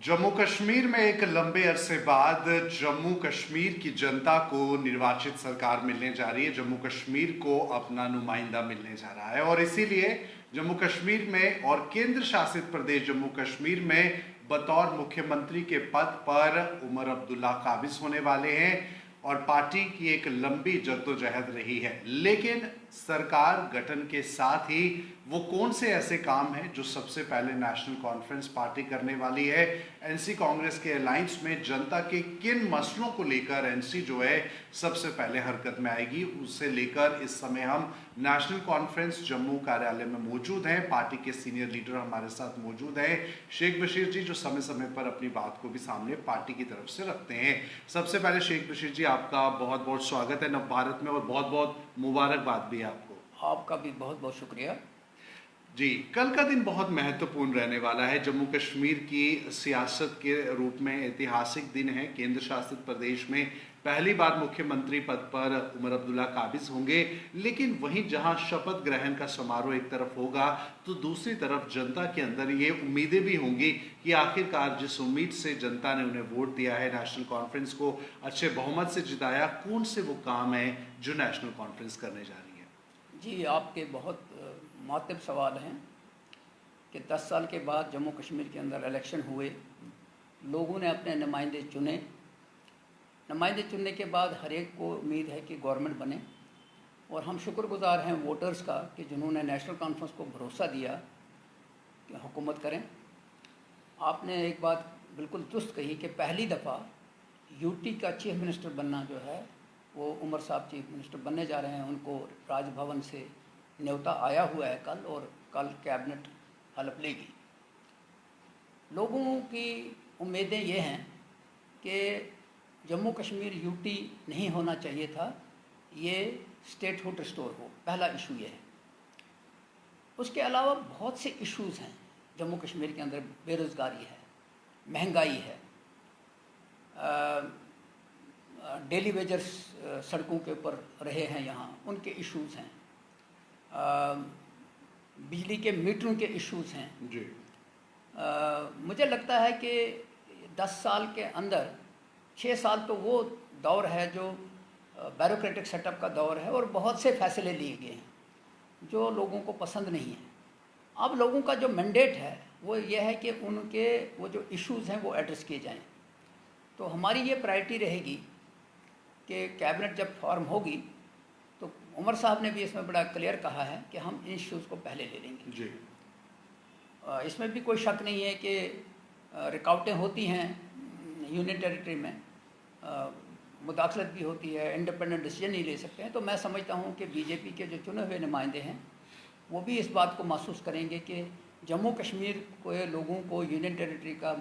जम्मू कश्मीर में एक लंबे अरसे बाद जम्मू कश्मीर की जनता को निर्वाचित सरकार मिलने जा रही है। जम्मू कश्मीर को अपना नुमाइंदा मिलने जा रहा है और इसीलिए जम्मू कश्मीर में और केंद्र शासित प्रदेश जम्मू कश्मीर में बतौर मुख्यमंत्री के पद पर उमर अब्दुल्ला काबिज होने वाले हैं और पार्टी की एक लंबी जद्दोजहद रही है। लेकिन सरकार गठन के साथ ही वो कौन से ऐसे काम हैं जो सबसे पहले नेशनल कॉन्फ्रेंस पार्टी करने वाली है, एनसी कांग्रेस के अलायंस में जनता के किन मसलों को लेकर एनसी जो है सबसे पहले हरकत में आएगी, उससे लेकर इस समय हम नेशनल कॉन्फ्रेंस जम्मू कार्यालय में मौजूद हैं। पार्टी के सीनियर लीडर हमारे साथ मौजूद हैं, शेख बशीर जी, जो समय समय पर अपनी बात को भी सामने पार्टी की तरफ से रखते हैं। सबसे पहले शेख बशीर जी, आपका बहुत बहुत स्वागत है नव भारत में और बहुत बहुत मुबारकबाद भी है आपको। आपका भी बहुत बहुत शुक्रिया जी, कल का दिन बहुत महत्वपूर्ण रहने वाला है। जम्मू कश्मीर की सियासत के रूप में ऐतिहासिक दिन है। केंद्र शासित प्रदेश में पहली बार मुख्यमंत्री पद पर उमर अब्दुल्ला काबिज होंगे, लेकिन वहीं जहां शपथ ग्रहण का समारोह एक तरफ होगा तो दूसरी तरफ जनता के अंदर ये उम्मीदें भी होंगी कि आखिरकार जिस उम्मीद से जनता ने उन्हें वोट दिया है, नेशनल कॉन्फ्रेंस को अच्छे बहुमत से जिताया, कौन से वो काम है जो नेशनल कॉन्फ्रेंस करने जा रही है। जी। आपके बहुत मुनासिब सवाल हैं कि 10 साल के बाद जम्मू कश्मीर के अंदर इलेक्शन हुए, लोगों ने अपने नुमाइंदे चुने। नुमाइंदे चुनने के बाद हर एक को उम्मीद है कि गवर्नमेंट बने और हम शुक्रगुजार हैं वोटर्स का कि जिन्होंने नेशनल कॉन्फ्रेंस को भरोसा दिया कि हुकूमत करें। आपने एक बात बिल्कुल दुरुस्त कही कि पहली दफ़ा यूटी का चीफ मिनिस्टर बनना जो है वो उमर साहब चीफ मिनिस्टर बनने जा रहे हैं। उनको राजभवन से न्योता आया हुआ है कल, और कल कैबिनेट हलफ लेगी। लोगों की उम्मीदें ये हैं कि जम्मू कश्मीर यूटी नहीं होना चाहिए था, ये स्टेटहुड रिस्टोर हो। पहला इशू ये है। उसके अलावा बहुत से इश्यूज़ हैं जम्मू कश्मीर के अंदर। बेरोज़गारी है, महंगाई है, डेली वेजर्स सड़कों के ऊपर रहे हैं यहाँ, उनके इश्यूज़ हैं। बिजली के मीटरों के इश्यूज़ हैं जी। मुझे लगता है कि 10 साल के अंदर 6 साल तो वो दौर है जो ब्यूरोक्रेटिक सेटअप का दौर है और बहुत से फैसले लिए गए हैं जो लोगों को पसंद नहीं है। अब लोगों का जो मैंडेट है वो ये है कि उनके वो जो इश्यूज़ हैं वो एड्रेस किए जाएं। तो हमारी ये प्रायोरिटी रहेगी कि कैबिनेट जब फॉर्म होगी तो उमर साहब ने भी इसमें बड़ा क्लियर कहा है कि हम इन इश्यूज़ को पहले ले लेंगे। जी। इसमें भी कोई शक नहीं है कि रुकावटें होती हैं यूनियन टेरिटरी में, मुदाखलत भी होती है, इंडिपेंडेंट डिसीजन नहीं ले सकते हैं। तो मैं समझता हूँ कि बीजेपी के जो चुने हुए नुमाइंदे हैं वो भी इस बात को महसूस करेंगे कि जम्मू कश्मीर के लोगों को यूनियन टेरिटरी का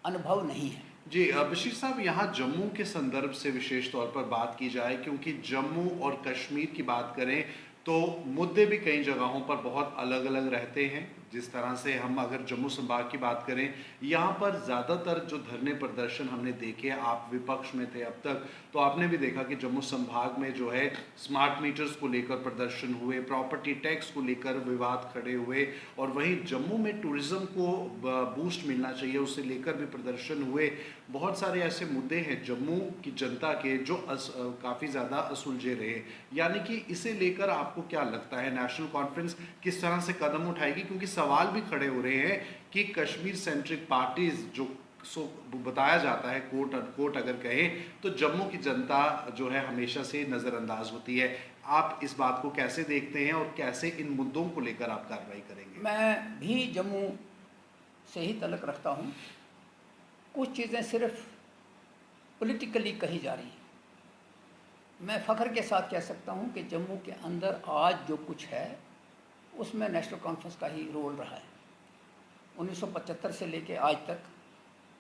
अनुभव नहीं है। जी, बशीर साहब, यहाँ जम्मू के संदर्भ से विशेष तौर पर बात की जाए, क्योंकि जम्मू और कश्मीर की बात करें तो मुद्दे भी कई जगहों पर बहुत अलग अलग रहते हैं। जिस तरह से हम अगर जम्मू संभाग की बात करें, यहाँ पर ज़्यादातर जो धरने प्रदर्शन हमने देखे, आप विपक्ष में थे अब तक, तो आपने भी देखा कि जम्मू संभाग में जो है स्मार्ट मीटर्स को लेकर प्रदर्शन हुए, प्रॉपर्टी टैक्स को लेकर विवाद खड़े हुए, और वहीं जम्मू में टूरिज़्म को बूस्ट मिलना चाहिए उसे लेकर भी प्रदर्शन हुए। बहुत सारे ऐसे मुद्दे हैं जम्मू की जनता के जो काफ़ी ज़्यादा असुलझे रहे। यानी कि इसे लेकर आपको क्या लगता है नेशनल कॉन्फ्रेंस किस तरह से कदम उठाएगी, क्योंकि सवाल भी खड़े हो रहे हैं कि कश्मीर सेंट्रिक पार्टीज जो बताया जाता है, कोट अनकोट अगर कहें, तो जम्मू की जनता जो है हमेशा से नज़रअंदाज होती है। आप इस बात को कैसे देखते हैं और कैसे इन मुद्दों को लेकर आप कार्रवाई करेंगे। मैं भी जम्मू से ही तल्लुक़ रखता हूँ। कुछ चीज़ें सिर्फ पॉलिटिकली कही जा रही हैं। मैं फ़ख्र के साथ कह सकता हूँ कि जम्मू के अंदर आज जो कुछ है उसमें नेशनल कॉन्फ्रेंस का ही रोल रहा है। 1975 से लेके आज तक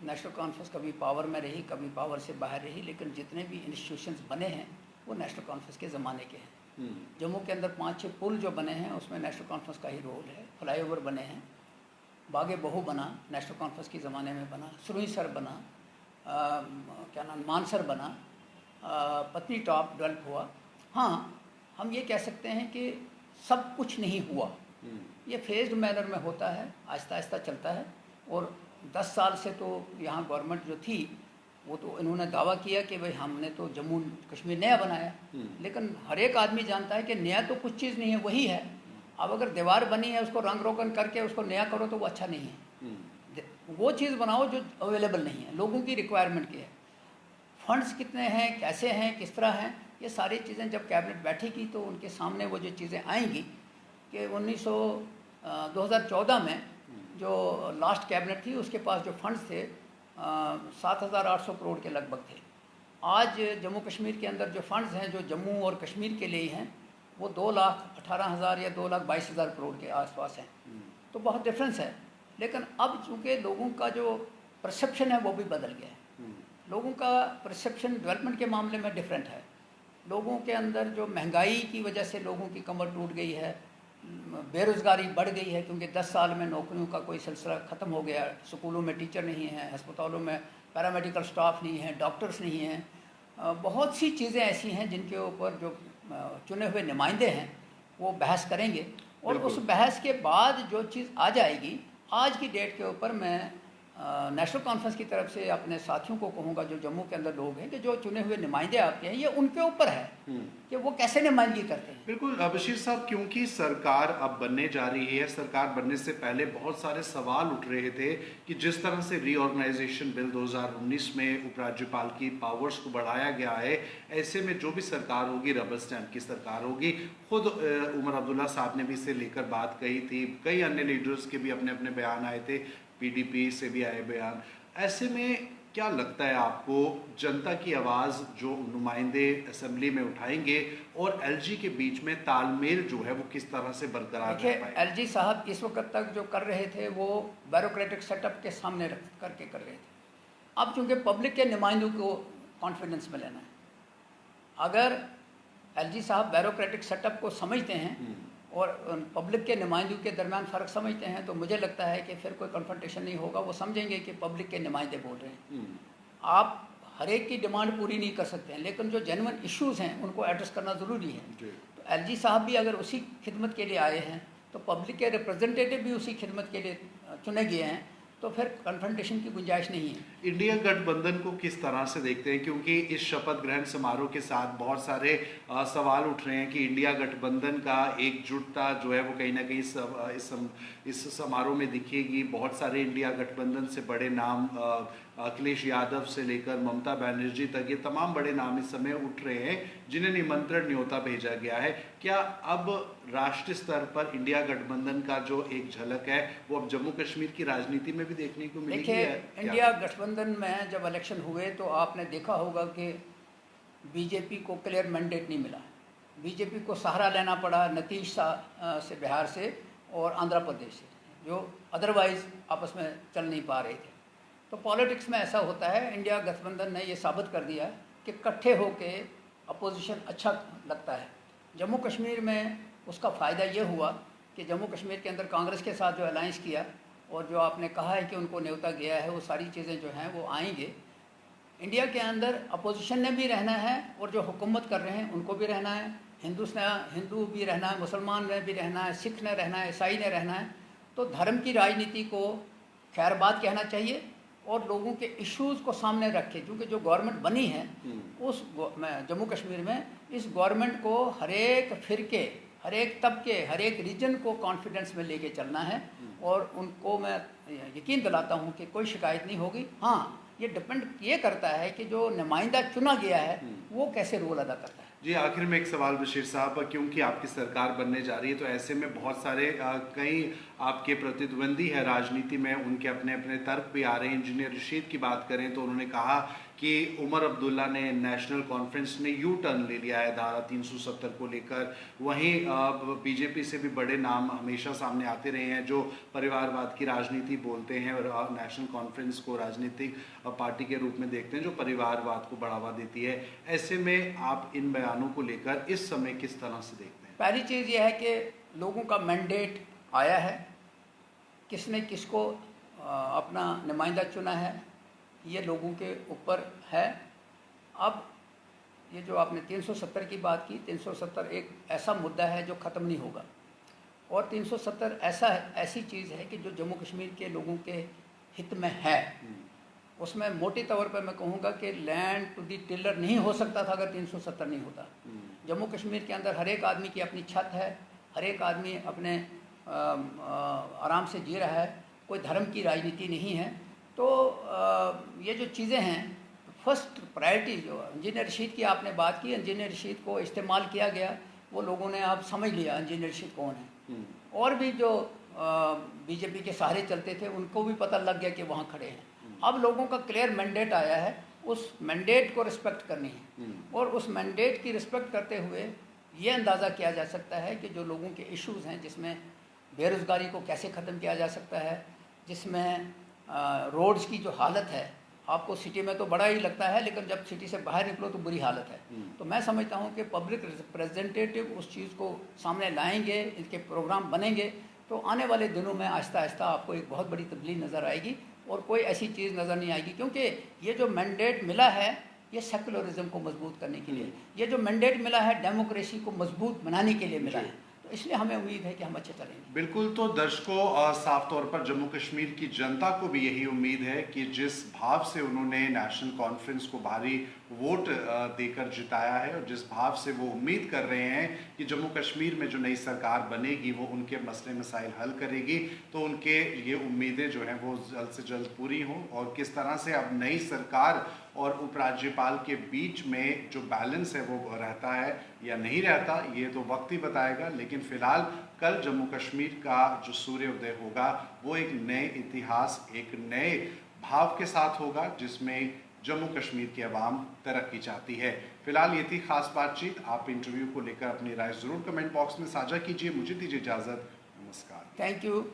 नेशनल कॉन्फ्रेंस कभी पावर में रही, कभी पावर से बाहर रही, लेकिन जितने भी इंस्टीट्यूशंस बने हैं वो नेशनल कॉन्फ्रेंस के ज़माने के हैं। जम्मू के अंदर 5-6 पुल जो बने हैं उसमें नेशनल कॉन्फ्रेंस का ही रोल है। फ्लाईओवर बने हैं, बागे बहू बना, नेशनल कॉन्फ्रेंस के ज़माने में बना, सुरुईसर बना, क्या नाम, मानसर बना, पत्नी टॉप डेवलप हुआ। हाँ, हम ये कह सकते हैं कि सब कुछ नहीं हुआ, ये फेज्ड मैनर में होता है, आहिस्ता आहिस्ता चलता है। और 10 साल से तो यहाँ गवर्नमेंट जो थी वो तो इन्होंने दावा किया कि भाई हमने तो जम्मू कश्मीर नया बनाया, लेकिन हर एक आदमी जानता है कि नया तो कुछ चीज़ नहीं है, वही है। अब अगर दीवार बनी है उसको रंग रोगन करके उसको नया करो तो वो अच्छा नहीं है। वो चीज़ बनाओ जो अवेलेबल नहीं है, लोगों की रिक्वायरमेंट की है। फंड्स कितने हैं, कैसे हैं, किस तरह हैं, ये सारी चीज़ें जब कैबिनेट बैठेगी तो उनके सामने वो जो चीज़ें आएंगी कि 2014 में जो लास्ट कैबिनेट थी उसके पास जो फंड्स थे 7,800 करोड़ के लगभग थे। आज जम्मू कश्मीर के अंदर जो फंड्स हैं जो जम्मू और कश्मीर के लिए ही हैं वो 2,18,000 या 2,22,000 करोड़ के आसपास हैं। तो बहुत डिफरेंस है। लेकिन अब चूँकि लोगों का जो परसेप्शन है वो भी बदल गया है। लोगों का परसेप्शन डेवलपमेंट के मामले में डिफरेंट है। लोगों के अंदर जो महंगाई की वजह से लोगों की कमर टूट गई है, बेरोज़गारी बढ़ गई है क्योंकि 10 साल में नौकरियों का कोई सिलसिला ख़त्म हो गया। स्कूलों में टीचर नहीं हैं, अस्पतालों में पैरामेडिकल स्टाफ नहीं है, डॉक्टर्स नहीं हैं। बहुत सी चीज़ें ऐसी हैं जिनके ऊपर जो चुने हुए नुमाइंदे हैं वो बहस करेंगे और उस बहस के बाद जो चीज़ आ जाएगी, आज की डेट के ऊपर मैं नेशनल कॉन्फ्रेंस की तरफ से अपने साथियों को कहूँगा जो जम्मू के अंदर लोग हैं कि जो चुने हुए नुमाइंदे आते हैं ये उनके ऊपर है कि वो कैसे नुमाइंदगी करते हैं। बिल्कुल बशीर साहब, क्योंकि सरकार अब बनने जा रही है, सरकार बनने से पहले बहुत सारे सवाल उठ रहे थे कि जिस तरह से रीऑर्गेनाइजेशन बिल 2019 में उपराज्यपाल की पावर्स को बढ़ाया गया है, ऐसे में जो भी सरकार होगी रबर स्टैंप की सरकार होगी। खुद उमर अब्दुल्ला साहब ने भी इसे लेकर बात कही थी, कई अन्य लीडर्स के भी अपने अपने बयान आए थे, पीडीपी से भी आए बयान। ऐसे में क्या लगता है आपको, जनता की आवाज़ जो नुमाइंदे असेंबली में उठाएंगे और एलजी के बीच में तालमेल जो है वो किस तरह से बरकरार रह पाएगा? एलजी साहब इस वक्त तक जो कर रहे थे वो ब्यूरोक्रेटिक सेटअप के सामने रख करके कर रहे थे। अब चूंकि पब्लिक के नुमाइंदों को कॉन्फिडेंस में लेना है, अगर एलजी साहब ब्यूरोक्रेटिक सेटअप को समझते हैं और पब्लिक के नुमाइंदों के दरमियान फ़र्क समझते हैं तो मुझे लगता है कि फिर कोई कन्फ्रंटेशन नहीं होगा। वो समझेंगे कि पब्लिक के नुमाइंदे बोल रहे हैं। आप हर एक की डिमांड पूरी नहीं कर सकते हैं, लेकिन जो जेन्युइन इश्यूज़ हैं उनको एड्रेस करना ज़रूरी है। तो एलजी साहब भी अगर उसी खिदमत के लिए आए हैं तो पब्लिक के रिप्रेजेंटेटिव भी उसी खिदमत के लिए चुने गए हैं, तो फिर कन्फ्रंटेशन की गुंजाइश नहीं है। इंडिया गठबंधन को किस तरह से देखते हैं, क्योंकि इस शपथ ग्रहण समारोह के साथ बहुत सारे सवाल उठ रहे हैं कि इंडिया गठबंधन का एकजुटता जो है वो कहीं ना कहीं इस समारोह में दिखेगी। बहुत सारे इंडिया गठबंधन से बड़े नाम, अखिलेश यादव से लेकर ममता बनर्जी तक, ये तमाम बड़े नाम इस समय उठ रहे हैं जिन्हें निमंत्रण न्योता भेजा गया है। क्या अब राष्ट्रीय स्तर पर इंडिया गठबंधन का जो एक झलक है वो अब जम्मू कश्मीर की राजनीति में भी देखने को मिलेगी? देखिए, इंडिया गठबंधन में जब इलेक्शन हुए तो आपने देखा होगा कि बीजेपी को क्लियर मैंडेट नहीं मिला। बीजेपी को सहारा लेना पड़ा नीतीश से बिहार से और आंध्र प्रदेश से, जो अदरवाइज आपस में चल नहीं पा रहे थे। तो पॉलिटिक्स में ऐसा होता है। इंडिया गठबंधन ने ये साबित कर दिया कि इकट्ठे होके अपोजिशन अच्छा लगता है। जम्मू कश्मीर में उसका फ़ायदा ये हुआ कि जम्मू कश्मीर के अंदर कांग्रेस के साथ जो अलायंस किया और जो आपने कहा है कि उनको न्योता गया है, वो सारी चीज़ें जो हैं वो आएंगे। इंडिया के अंदर अपोजिशन ने भी रहना है और जो हुकूमत कर रहे हैं उनको भी रहना है। हिंदू भी रहना है, मुसलमान ने भी रहना है, सिख ने रहना है, ईसाई ने रहना है। तो धर्म की राजनीति को खैरबाद कहना चाहिए और लोगों के इश्यूज़ को सामने रखे। क्योंकि जो गवर्नमेंट बनी है उस जम्मू कश्मीर में, इस गवर्नमेंट को हर एक फिरके, हर एक तबके, हर एक रीजन को कॉन्फिडेंस में लेके चलना है और उनको मैं यकीन दिलाता हूँ कि कोई शिकायत नहीं होगी। हाँ, ये डिपेंड ये करता है कि जो नुमाइंदा चुना गया है वो कैसे रोल अदा करता है। जी, आखिर में एक सवाल बशीर साहब, क्योंकि आपकी सरकार बनने जा रही है तो ऐसे में बहुत सारे कई आपके प्रतिद्वंदी है राजनीति में, उनके अपने अपने तर्क भी आ रहे हैं। इंजीनियर रशीद की बात करें तो उन्होंने कहा कि उमर अब्दुल्ला ने नेशनल कॉन्फ्रेंस ने यू टर्न ले लिया है धारा 370 को लेकर। वहीं बीजेपी से भी बड़े नाम हमेशा सामने आते रहे हैं जो परिवारवाद की राजनीति बोलते हैं और नेशनल कॉन्फ्रेंस को राजनीतिक पार्टी के रूप में देखते हैं जो परिवारवाद को बढ़ावा देती है। ऐसे में आप इन बयानों को लेकर इस समय किस तरह से देखते हैं? पहली चीज़ यह है कि लोगों का मैंडेट आया है, किसने किसको अपना नुमाइंदा चुना है ये लोगों के ऊपर है। अब ये जो आपने 370 की बात की, 370 एक ऐसा मुद्दा है जो ख़त्म नहीं होगा और 370 ऐसी चीज़ है कि जो जम्मू कश्मीर के लोगों के हित में है। उसमें मोटे तौर पर मैं कहूँगा कि लैंड टू दी टिलर नहीं हो सकता था अगर 370 नहीं होता। जम्मू कश्मीर के अंदर हर एक आदमी की अपनी छत है, हर एक आदमी अपने आराम से जी रहा है, कोई धर्म की राजनीति नहीं है। तो ये जो चीज़ें हैं, फर्स्ट प्रायोरिटी जो इंजीनियर रशीद की आपने बात की, इंजीनियर रशीद को इस्तेमाल किया गया, वो लोगों ने अब समझ लिया इंजीनियर रशीद कौन है। और भी जो बीजेपी के सहारे चलते थे उनको भी पता लग गया कि वहाँ खड़े हैं। अब लोगों का क्लियर मैंडेट आया है, उस मैंडेट को रिस्पेक्ट करनी है और उस मैंडेट की रिस्पेक्ट करते हुए ये अंदाज़ा किया जा सकता है कि जो लोगों के इश्यूज़ हैं, जिसमें बेरोज़गारी को कैसे ख़त्म किया जा सकता है, जिसमें रोड्स की जो हालत है, आपको सिटी में तो बड़ा ही लगता है लेकिन जब सिटी से बाहर निकलो तो बुरी हालत है। तो मैं समझता हूँ कि पब्लिक रिप्रेजेंटेटिव उस चीज़ को सामने लाएंगे, इनके प्रोग्राम बनेंगे तो आने वाले दिनों में आहिस्ता आहिस्ता आपको एक बहुत बड़ी तब्दीली नज़र आएगी और कोई ऐसी चीज़ नज़र नहीं आएगी। क्योंकि ये जो मैंडेट मिला है ये सेकुलरिज्म को मजबूत करने के लिए, ये जो मैंडेट मिला है डेमोक्रेसी को मजबूत बनाने के लिए मिला है, तो इसलिए हमें उम्मीद है कि हम अच्छे चलेंगे। बिल्कुल। तो दर्शकों, साफ तौर पर जम्मू कश्मीर की जनता को भी यही उम्मीद है कि जिस भाव से उन्होंने नेशनल कॉन्फ्रेंस को भारी वोट देकर जिताया है और जिस भाव से वो उम्मीद कर रहे हैं कि जम्मू कश्मीर में जो नई सरकार बनेगी वो उनके मसले मसाइल हल करेगी, तो उनके ये उम्मीदें जो हैं वो जल्द से जल्द पूरी हों। और किस तरह से अब नई सरकार और उपराज्यपाल के बीच में जो बैलेंस है वो रहता है या नहीं रहता, ये तो वक्त ही बताएगा। लेकिन फिलहाल कल जम्मू कश्मीर का जो सूर्योदय होगा वो एक नए इतिहास, एक नए भाव के साथ होगा जिसमें जम्मू कश्मीर की आवाम तरक्की चाहती है। फिलहाल ये थी खास बातचीत। आप इंटरव्यू को लेकर अपनी राय जरूर कमेंट बॉक्स में साझा कीजिए। मुझे दीजिए इजाज़त। नमस्कार। Thank you.